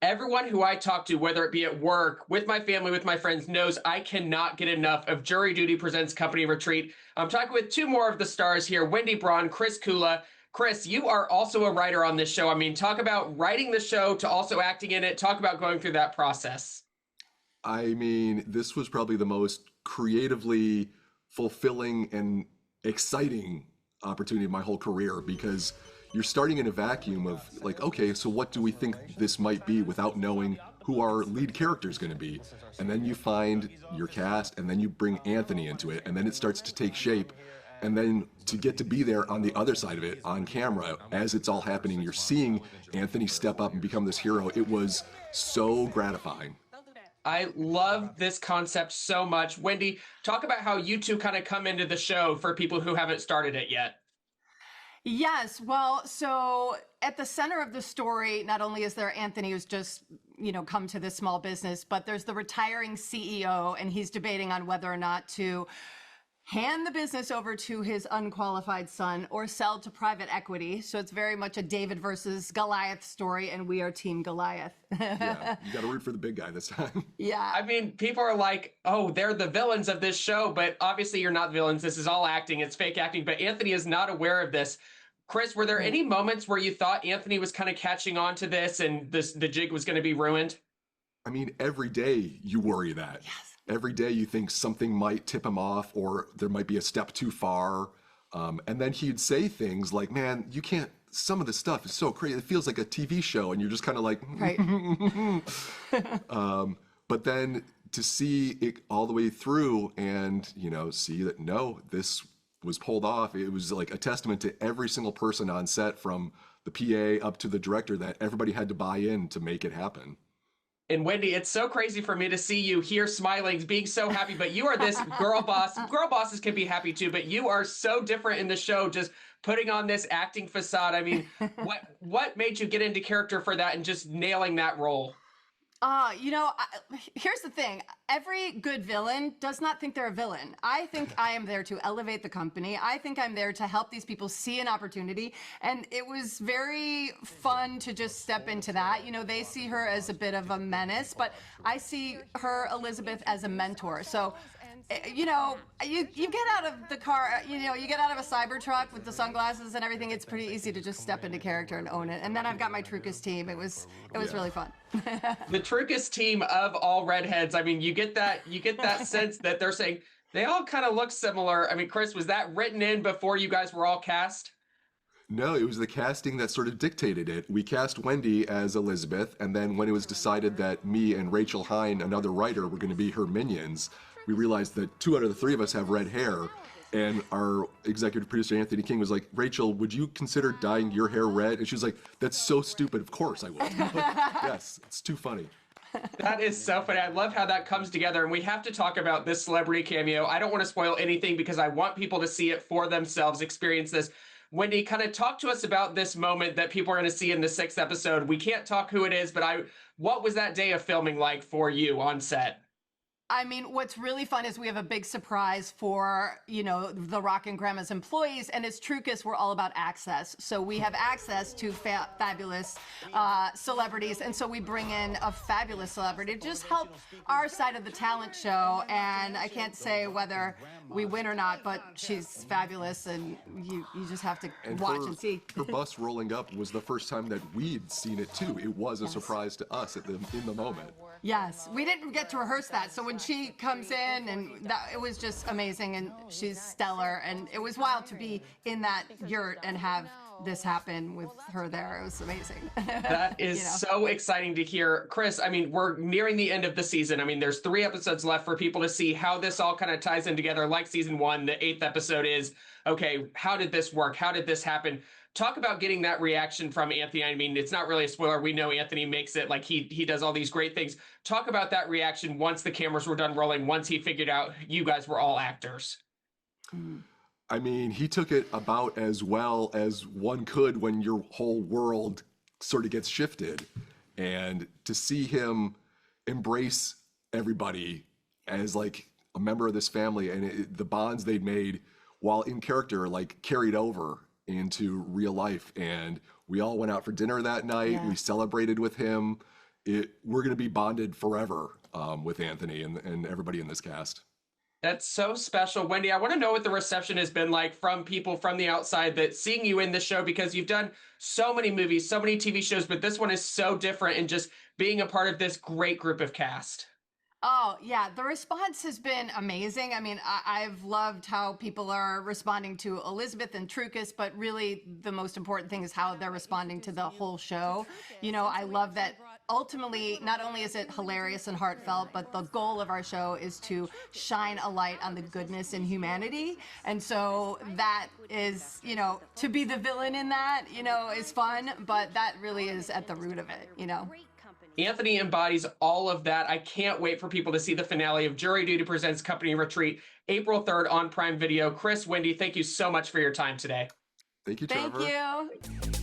Everyone who I talk to, whether it be at work, with my family, with my friends, knows I cannot get enough of Jury Duty Presents Company Retreat. I'm talking with two more of the stars here, Wendy Braun, Chris Kula. Chris, you are also a writer on this show. I mean, talk about writing the show to also acting in it. Talk about going through that process. I mean, this was probably the most creatively fulfilling and exciting opportunity of my whole career because you're starting in a vacuum of like, okay, so what do we think this might be without knowing who our lead character is going to be? And then you find your cast and then you bring Anthony into it and then it starts to take shape. And then to get to be there on the other side of it on camera as it's all happening, you're seeing Anthony step up and become this hero. It was so gratifying. I love this concept so much. Wendy, talk about how you two kind of come into the show for people who haven't started it yet. Yes. Well, so at the center of the story, not only is there Anthony who's just, come to this small business, but there's the retiring CEO and he's debating on whether or not to hand the business over to his unqualified son or sell to private equity. So it's very much a David versus Goliath story, and we are Team Goliath. Yeah, you got to root for the big guy this time. Yeah. I mean, people are like, oh, they're the villains of this show, but obviously you're not villains. This is all acting. It's fake acting. But Anthony is not aware of this. Chris, were there any moments where you thought Anthony was kind of catching on to this and the jig was going to be ruined? I mean, every day you worry that. Yes. Every day you think something might tip him off or there might be a step too far. And then he'd say things like, man, you can't, some of the stuff is so crazy. It feels like a TV show. And you're just kind of like, right. But then to see it all the way through and, see that, no, this was pulled off. It was like a testament to every single person on set from the PA up to the director that everybody had to buy in to make it happen. And Wendy, it's so crazy for me to see you here smiling, being so happy, but you are this girl boss. Girl bosses can be happy too, but you are so different in the show, just putting on this acting facade. I mean, what made you get into character for that and just nailing that role? Here's the thing. Every good villain does not think they're a villain. I think I am there to elevate the company. I think I'm there to help these people see an opportunity. And it was very fun to just step into that. They see her as a bit of a menace, but I see her, Elizabeth, as a mentor. So, you get out of the car, you get out of a Cybertruck with the sunglasses and everything. It's pretty easy to just step into character and own it. And then I've got my Trucus team. It was really fun. The Trucus team of all redheads. I mean, you get that sense that they're saying they all kind of look similar. I mean, Chris, was that written in before you guys were all cast? No, it was the casting that sort of dictated it. We cast Wendy as Elizabeth, and then when it was decided that me and Rachel Hine, another writer, were going to be her minions, we realized that 2 out of the 3 of us have red hair. And our executive producer, Anthony King, was like, Rachel, would you consider dyeing your hair red? And she was like, that's so stupid. Of course I would. Like, yes, it's too funny. That is so funny. I love how that comes together. And we have to talk about this celebrity cameo. I don't want to spoil anything because I want people to see it for themselves, experience this. Wendy, kind of talk to us about this moment that people are going to see in the 6th episode. We can't talk who it is, but what was that day of filming like for you on set? I mean, what's really fun is we have a big surprise for, the Rock and Grandma's employees. And as Trucus, we're all about access. So we have access to fabulous celebrities. And so we bring in a fabulous celebrity to just help our side of the talent show. And I can't say whether we win or not, but she's fabulous. And you just have to watch and see. Her bus rolling up was the first time that we'd seen it, too. It was a surprise to us in the moment. Yes, we didn't get to rehearse that. So when she comes in, and it was just amazing, and she's stellar, and it was wild to be in that yurt and have this happen with her there. It was amazing. That is so exciting to hear. Chris, I mean, we're nearing the end of the season. I mean, there's 3 episodes left for people to see how this all kind of ties in together. Like season 1, the 8th episode is, okay, how did this work? How did this happen? Talk about getting that reaction from Anthony. I mean, it's not really a spoiler. We know Anthony makes it, like he does all these great things. Talk about that reaction once the cameras were done rolling, once he figured out you guys were all actors. I mean, he took it about as well as one could when your whole world sort of gets shifted. And to see him embrace everybody as like a member of this family and the bonds they'd made while in character, like carried over into real life. And we all went out for dinner that night. Yeah. We celebrated with him. we're going to be bonded forever with Anthony and everybody in this cast. That's so special. Wendy, I want to know what the reception has been like from people from the outside that seeing you in the show, because you've done so many movies, so many TV shows, but this one is so different, and just being a part of this great group of cast. Oh, yeah. The response has been amazing. I mean, I've loved how people are responding to Elizabeth and Trucus, but really the most important thing is how they're responding to the whole show. You know, I love that ultimately, not only is it hilarious and heartfelt, but the goal of our show is to shine a light on the goodness in humanity. And so that is, you know, to be the villain in that, you know, is fun, but that really is at the root of it, you know. Anthony embodies all of that. I can't wait for people to see the finale of Jury Duty Presents Company Retreat, April 3rd on Prime Video. Chris, Wendy, thank you so much for your time today. Thank you, Trevor. Thank you.